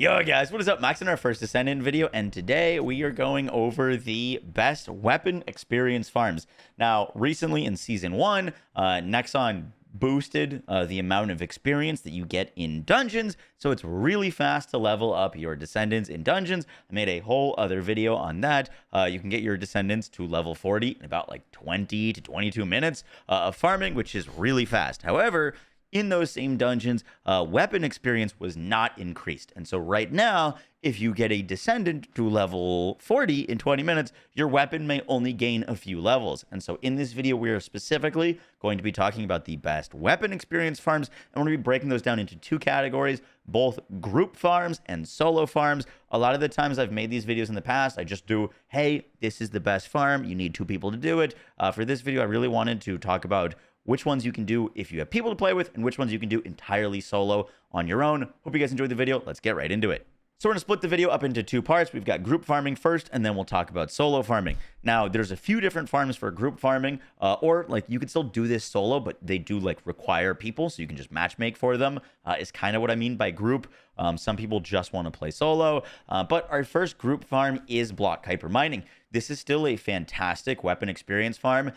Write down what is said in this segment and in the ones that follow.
Yo guys, what is up? Max in our first Descendant video, and today we are going over the best weapon experience farms. Now, recently in Season 1, Nexon boosted the amount of experience that you get in dungeons, so it's really fast to level up your Descendants in dungeons. I made a whole other video on that. You can get your Descendants to level 40 in about like 20 to 22 minutes of farming, which is really fast. However, in those same dungeons, weapon experience was not increased. And so right now, if you get a Descendant to level 40 in 20 minutes, your weapon may only gain a few levels. And so in this video, we are specifically going to be talking about the best weapon experience farms. And we're going to be breaking those down into two categories, both group farms and solo farms. A lot of the times I've made these videos in the past, I just do, hey, this is the best farm. You need 2 people to do it. For this video, I really wanted to talk about which ones you can do if you have people to play with, and which ones you can do entirely solo on your own. Hope you guys enjoyed the video. Let's get right into it. So we're going to split the video up into 2 parts. We've got group farming first, and then we'll talk about solo farming. Now, there's a few different farms for group farming, or like you could still do this solo, but they do like require people, so you can just matchmake for them, is kind of what I mean by group. Some people just want to play solo, but our first group farm is block hyper mining. This is still a fantastic weapon experience farm.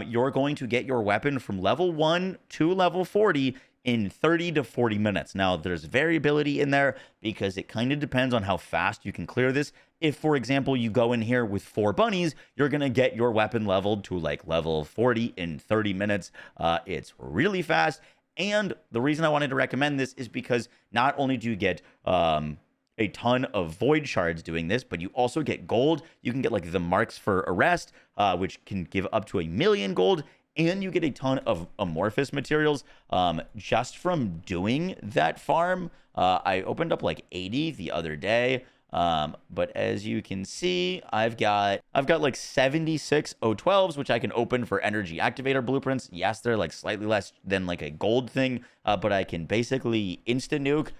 You're going to get your weapon from level 1 to level 40 in 30 to 40 minutes. Now, there's variability in there because it kind of depends on how fast you can clear this. If, for example, you go in here with 4 bunnies, you're going to get your weapon leveled to like level 40 in 30 minutes. It's really fast. And the reason I wanted to recommend this is because not only do you get a ton of void shards doing this, but you also get gold. You can get like the marks for arrest, which can give up to 1,000,000 gold, and you get a ton of amorphous materials just from doing that farm. I opened up like 80 the other day. But as you can see, I've got like 76 O12s, which I can open for energy activator blueprints. Yes, they're like slightly less than like a gold thing, but I can basically insta nuke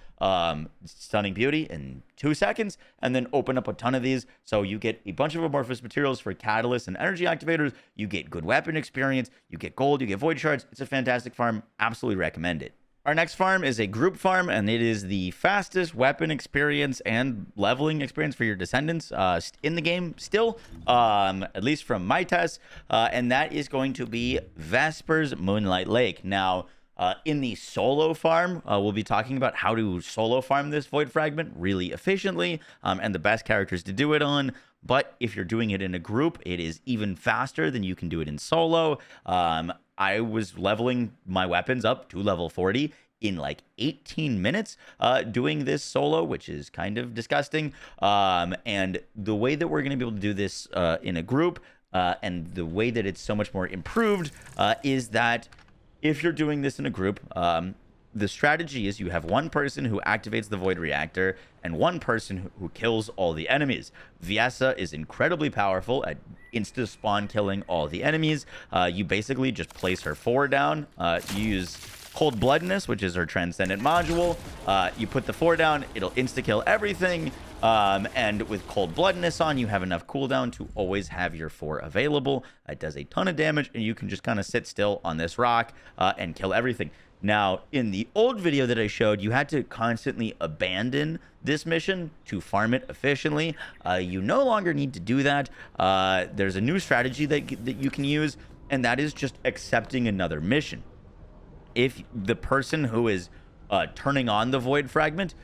Stunning Beauty in 2 seconds and then open up a ton of these. So you get a bunch of amorphous materials for catalysts and energy activators. You get good weapon experience, you get gold, you get void shards. It's a fantastic farm. Absolutely recommend it. Our next farm is a group farm, and it is the fastest weapon experience and leveling experience for your Descendants in the game still, at least from my tests, and that is going to be Vesper's Moonlight Lake. Now, in the solo farm, we'll be talking about how to solo farm this Void Fragment really efficiently, and the best characters to do it on. But if you're doing it in a group, it is even faster than you can do it in solo. I was leveling my weapons up to level 40 in like 18 minutes doing this solo, which is kind of disgusting. And the way that we're going to be able to do this in a group, and the way that it's so much more improved, is that if you're doing this in a group, the strategy is you have one person who activates the Void Reactor and one person who kills all the enemies. Viessa is incredibly powerful at insta spawn killing all the enemies. You basically just place her 4 down. You use Cold Bloodedness, which is her Transcendent module. You put the 4 down, it'll insta kill everything. And with Cold Bloodedness on, you have enough cooldown to always have your 4 available. It does a ton of damage, and you can just kind of sit still on this rock and kill everything. Now, in the old video that I showed, you had to constantly abandon this mission to farm it efficiently. You no longer need to do that. There's a new strategy that you can use, and that is just accepting another mission. If the person who is turning on the Void Fragment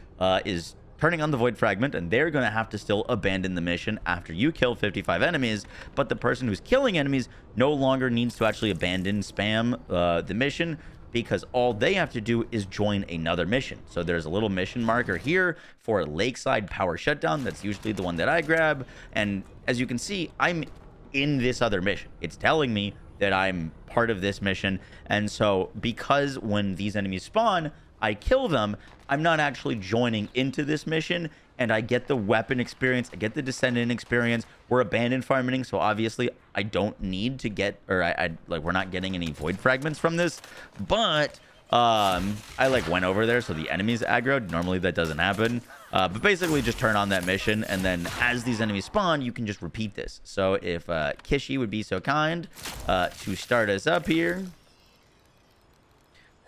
is turning on the Void Fragment, and they're going to have to still abandon the mission after you kill 55 enemies, but the person who's killing enemies no longer needs to actually abandon spam the mission, because all they have to do is join another mission. So there's a little mission marker here for Lakeside Power Shutdown. That's usually the one that I grab. And as you can see, I'm in this other mission. It's telling me that I'm part of this mission. And so because when these enemies spawn, I kill them, I'm not actually joining into this mission, and I get the weapon experience, I get the Descendant experience. We're abandoned farming, so obviously I don't need to get, or I like, we're not getting any Void Fragments from this, but I like went over there so the enemies aggroed. Normally that doesn't happen, but basically just turn on that mission, and then as these enemies spawn, you can just repeat this. So if Kishi would be so kind to start us up here,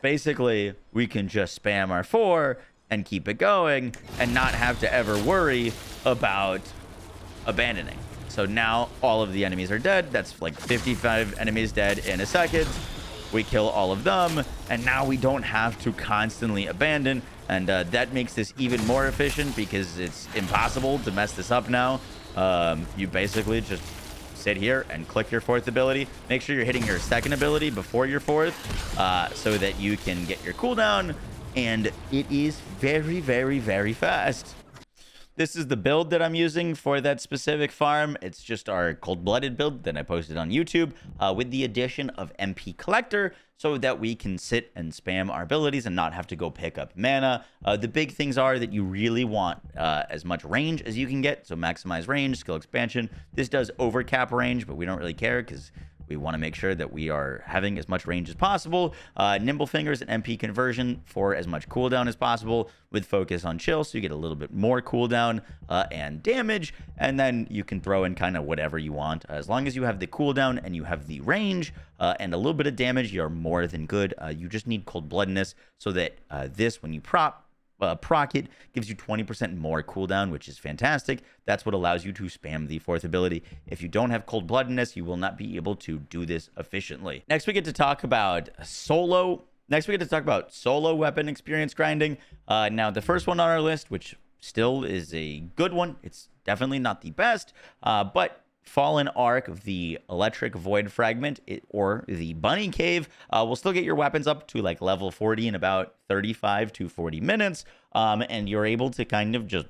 basically we can just spam our 4 and keep it going and not have to ever worry about abandoning. So now all of the enemies are dead. That's like 55 enemies dead in a second. We kill all of them, and now we don't have to constantly abandon, and that makes this even more efficient because it's impossible to mess this up now. You basically just sit here and click your fourth ability. Make sure you're hitting your second ability before your fourth, so that you can get your cooldown, and it is very, very, very fast. This is the build that I'm using for that specific farm. It's just our cold-blooded build that I posted on YouTube, with the addition of MP Collector, so that we can sit and spam our abilities and not have to go pick up mana. The big things are that you really want as much range as you can get, so maximize range, skill expansion. This does overcap range, but we don't really care because we want to make sure that we are having as much range as possible. Nimble Fingers and MP Conversion for as much cooldown as possible, with focus on chill, so you get a little bit more cooldown and damage. And then you can throw in kind of whatever you want. As long as you have the cooldown and you have the range and a little bit of damage, you're more than good. You just need cold-bloodedness so that this, when you proc it, gives you 20% more cooldown, which is fantastic. That's what allows you to spam the fourth ability. If you don't have cold-bloodedness, you will not be able to do this efficiently. Next, we get to talk about solo weapon experience grinding. Now, the first one on our list, which still is a good one, it's definitely not the best, but Fallen Arc of the Electric Void Fragment, or the Bunny Cave, will still get your weapons up to like level 40 in about 35 to 40 minutes, and you're able to kind of just,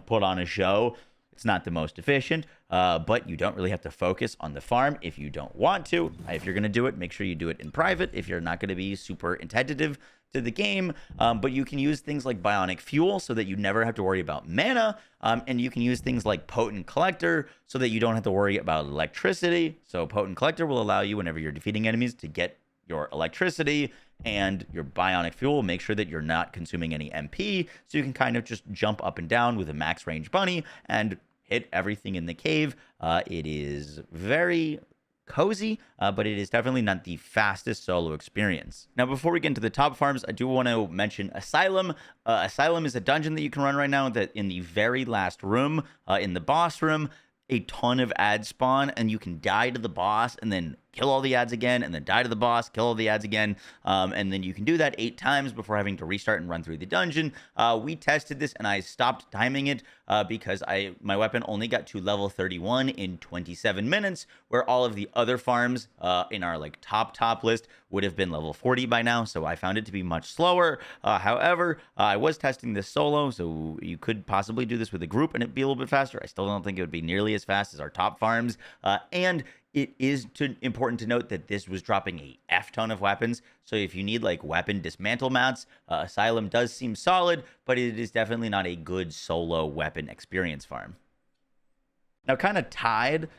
put on a show. It's not the most efficient, but you don't really have to focus on the farm if you don't want to. If you're going to do it, make sure you do it in private if you're not going to be super attentive to the game, but you can use things like Bionic Fuel so that you never have to worry about mana, and you can use things like Potent Collector so that you don't have to worry about electricity. So Potent Collector will allow you, whenever you're defeating enemies, to get your electricity, and your Bionic Fuel will make sure that you're not consuming any MP, so you can kind of just jump up and down with a max range bunny and hit everything in the cave. It is very cozy, but it is definitely not the fastest solo experience. Now, before we get into the top farms, I do want to mention Asylum. Asylum is a dungeon that you can run right now, that in the very last room, in the boss room, a ton of ads spawn, and you can die to the boss and then kill all the ads again, and then die to the boss, kill all the ads again, and then you can do that 8 times before having to restart and run through the dungeon. We tested this, and I stopped timing it because my weapon only got to level 31 in 27 minutes, where all of the other farms in our like top list would have been level 40 by now, so I found it to be much slower. However, I was testing this solo, so you could possibly do this with a group and it'd be a little bit faster. I still don't think it would be nearly as fast as our top farms, and it is important to note that this was dropping a F-ton of weapons, so if you need like weapon dismantle mats, Asylum does seem solid, but it is definitely not a good solo weapon experience farm. Now, kind of tied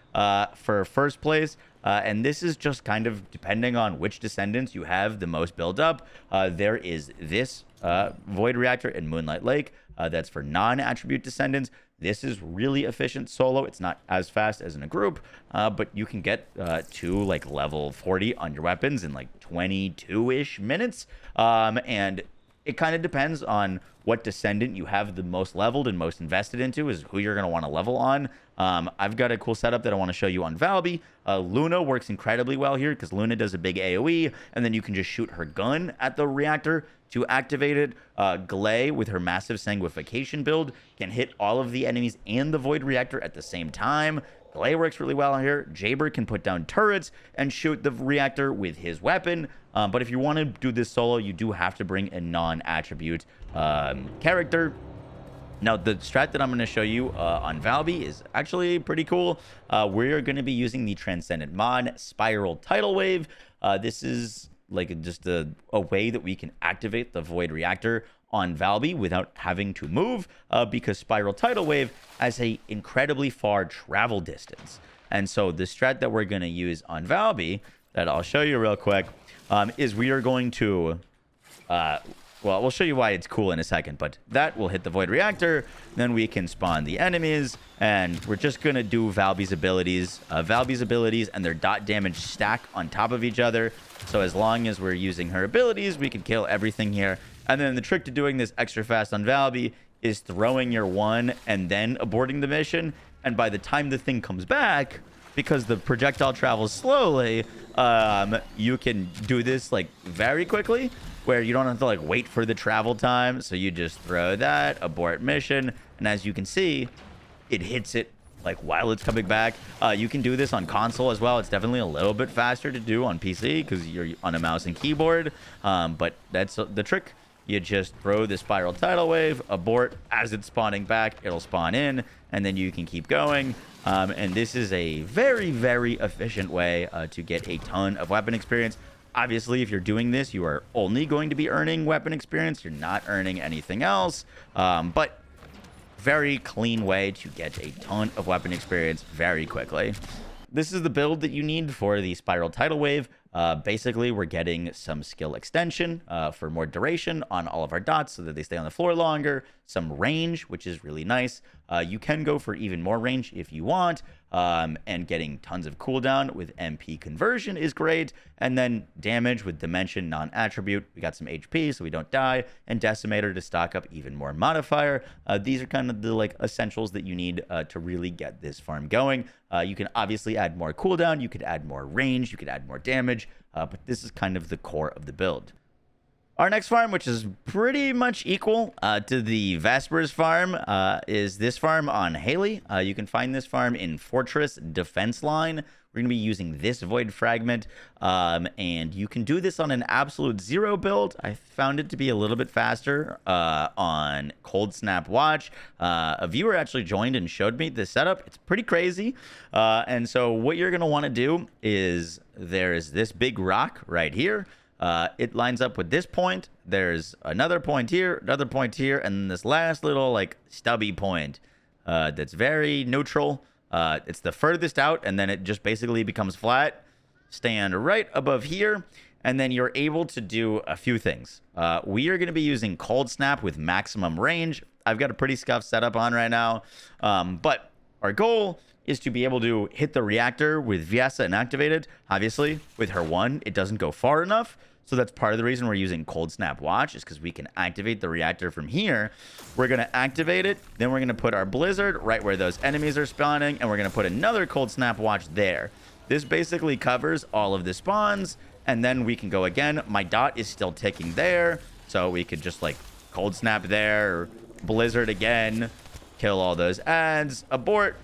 for first place, and this is just kind of depending on which Descendants you have the most build up. There is this Void Reactor in Moonlight Lake. That's for non-attribute Descendants. This is really efficient solo. It's not as fast as in a group, but you can get to like level 40 on your weapons in like 22-ish minutes. And it kind of depends on what Descendant you have the most leveled and most invested into is who you're going to want to level on. I've got a cool setup that I want to show you on Valby. Luna works incredibly well here because Luna does a big AoE, and then you can just shoot her gun at the reactor to activate it. Glay, with her massive sanguification build, can hit all of the enemies and the Void Reactor at the same time. Glay works really well here. Jaber can put down turrets and shoot the reactor with his weapon. But if you want to do this solo, you do have to bring a non-attribute character. Now, the strat that I'm going to show you on Valby is actually pretty cool. We're going to be using the Transcendent mod, Spiral Tidal Wave. This is like just a way that we can activate the Void Reactor on Valby without having to move, because Spiral Tidal Wave has a incredibly far travel distance. And so the strat that we're going to use on Valby, that I'll show you real quick, is we are going to... well, we'll show you why it's cool in a second, but that will hit the Void Reactor, then we can spawn the enemies, and we're just going to do Valby's abilities. Valby's abilities and their dot damage stack on top of each other, so as long as we're using her abilities, we can kill everything here, And then the trick to doing this extra fast on Valby is throwing your one and then aborting the mission. And by the time the thing comes back, because the projectile travels slowly, you can do this like very quickly, where you don't have to like wait for the travel time. So you just throw that, abort mission, and as you can see, it hits it like while it's coming back. You can do this on console as well. It's definitely a little bit faster to do on PC because you're on a mouse and keyboard, but that's the trick. You just throw the spiral tidal wave, abort as it's spawning back, it'll spawn in, and then you can keep going. And this is a very, very efficient way to get a ton of weapon experience. Obviously, if you're doing this, you are only going to be earning weapon experience. You're not earning anything else. But very clean way to get a ton of weapon experience very quickly. This is the build that you need for the spiral tidal wave. Basically, we're getting some skill extension for more duration on all of our dots so that they stay on the floor longer. Some range, which is really nice. You can go for even more range if you want. And getting tons of cooldown with MP conversion is great. And then damage with dimension non-attribute. We got some HP so we don't die. And decimator to stock up even more modifier. These are kind of the like essentials that you need to really get this farm going. You can obviously add more cooldown. You could add more range. You could add more damage. But this is kind of the core of the build. Our next farm, which is pretty much equal to the Vespers farm, is this farm on Haley. You can find this farm in Fortress Defense Line. We're going to be using this Void Fragment, and you can do this on an absolute zero build. I found it to be a little bit faster on Cold Snap Watch. A viewer actually joined and showed me the setup. It's pretty crazy. And so what you're going to want to do is there's this big rock right here. It lines up with this point. There's another point here, another point here, and this last little like stubby point that's very neutral. It's the furthest out, and then it just basically becomes flat. Stand right above here, and then you're able to do a few things. We are going to be using Cold Snap with maximum range. I've got a pretty scuffed setup on right now, but our goal is to be able to hit the reactor with Viessa inactivated. Obviously, with her one, it doesn't go far enough. So that's part of the reason we're using Cold Snap Watch, is because we can activate the reactor from here. We're going to activate it. Then we're going to put our Blizzard right where those enemies are spawning. And we're going to put another Cold Snap Watch there. This basically covers all of the spawns. And then we can go again. My dot is still ticking there. So we could just like Cold Snap there. Blizzard again. Kill all those ads. Abort.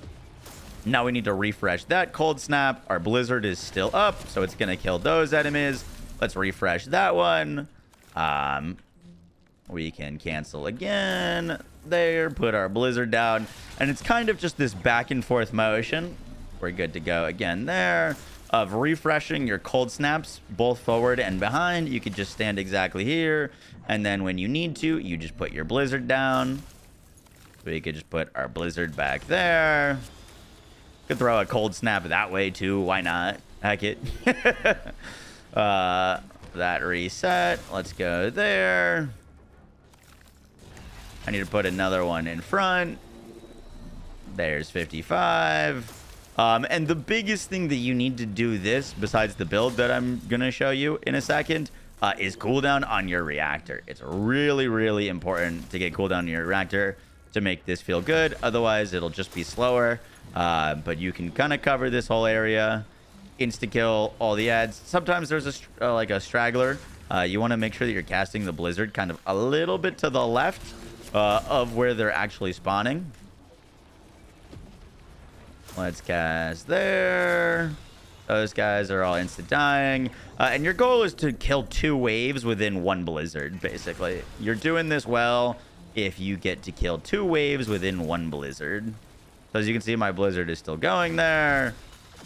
Now we need to refresh that Cold Snap. Our Blizzard is still up. So it's going to kill those enemies. Let's refresh that one. We can cancel again. There, put our Blizzard down. And it's kind of just this back and forth motion. We're good to go again there. Of refreshing your cold snaps, both forward and behind. You could just stand exactly here. And then when you need to, you just put your Blizzard down. We could just put our Blizzard back there. Could throw a cold snap that way too. Why not? Heck it. That reset. Let's go there. I need to put another one in front. There's 55. And the biggest thing that you need to do this, besides the build that I'm going to show you in a second, is cooldown on your reactor. It's really, really important to get cooldown on your reactor to make this feel good. Otherwise, it'll just be slower. But you can kind of cover this whole area. Insta-kill all the ads. Sometimes there's a straggler. You want to make sure that you're casting the Blizzard kind of a little bit to the left of where they're actually spawning. Let's cast there. Those guys are all insta-dying. And your goal is to kill 2 waves within 1 Blizzard, basically. You're doing this well if you get to kill 2 waves within 1 Blizzard. So as you can see, my Blizzard is still going there.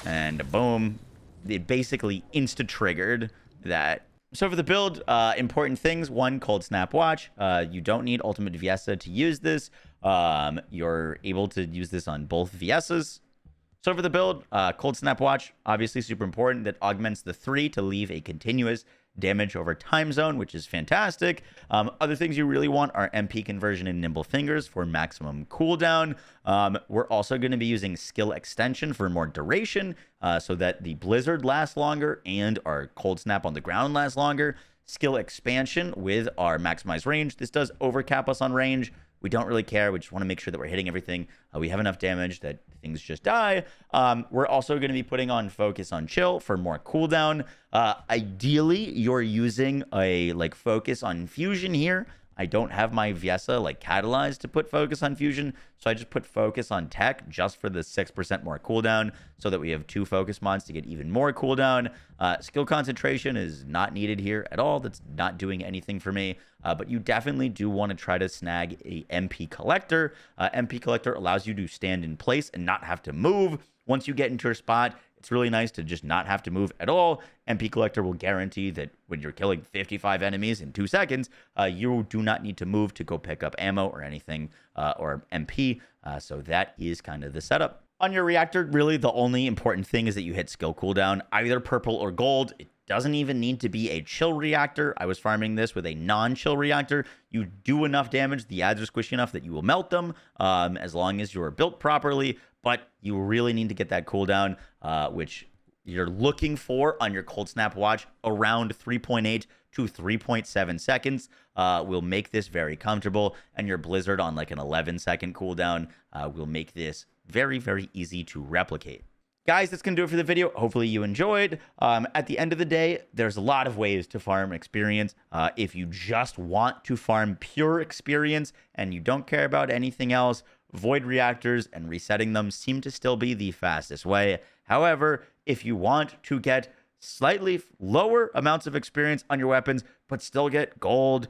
And boom, it basically insta-triggered that. So for the build, important things. 1, Cold Snap Watch. You don't need Ultimate Viessa to use this. You're able to use this on both Viessas. So for the build, Cold Snap Watch, obviously super important. That augments the 3 to leave a continuous damage over time zone, which is fantastic. Other things you really want are MP conversion and nimble fingers for maximum cooldown. We're also going to be using skill extension for more duration so that the Blizzard lasts longer and our Cold Snap on the ground lasts longer. skill expansion with our maximize range. This does overcap us on range. We don't really care. We just want to make sure that we're hitting everything. We have enough damage that things just die. We're also going to be putting on focus on chill for more cooldown. Ideally, you're using a focus on fusion here. I don't have my Viesa catalyzed to put focus on fusion, so I just put focus on tech just for the 6% more cooldown, so that we have 2 focus mods to get even more cooldown. Skill concentration is not needed here at all. That's not doing anything for me, but you definitely do want to try to snag a MP collector. MP collector allows you to stand in place and not have to move. Once you get into your spot, it's really nice to just not have to move at all. MP Collector will guarantee that when you're killing 55 enemies in 2 seconds, you do not need to move to go pick up ammo or anything, or MP. So that is kind of the setup. On your reactor, really the only important thing is that you hit skill cooldown, either purple or gold. It doesn't even need to be a chill reactor. I was farming this with a non-chill reactor. You do enough damage, the ads are squishy enough that you will melt them, as long as you are built properly. But you really need to get that cooldown, which you're looking for on your cold snap watch around 3.8 to 3.7 seconds. Will make this very comfortable, and your blizzard on an 11-second cooldown will make this very, very easy to replicate. Guys, that's going to do it for the video. Hopefully you enjoyed. At the end of the day, there's a lot of ways to farm experience. If you just want to farm pure experience and you don't care about anything else, void reactors and resetting them seem to still be the fastest way. However, if you want to get slightly lower amounts of experience on your weapons, but still get gold,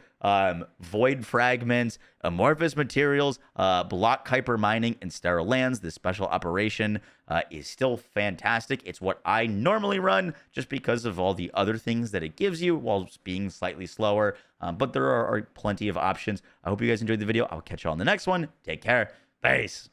void fragments, amorphous materials, block hyper mining, and sterile lands, this special operation is still fantastic. It's what I normally run just because of all the other things that it gives you while being slightly slower. But there are plenty of options. I hope you guys enjoyed the video. I'll catch you on the next one. Take care. Peace.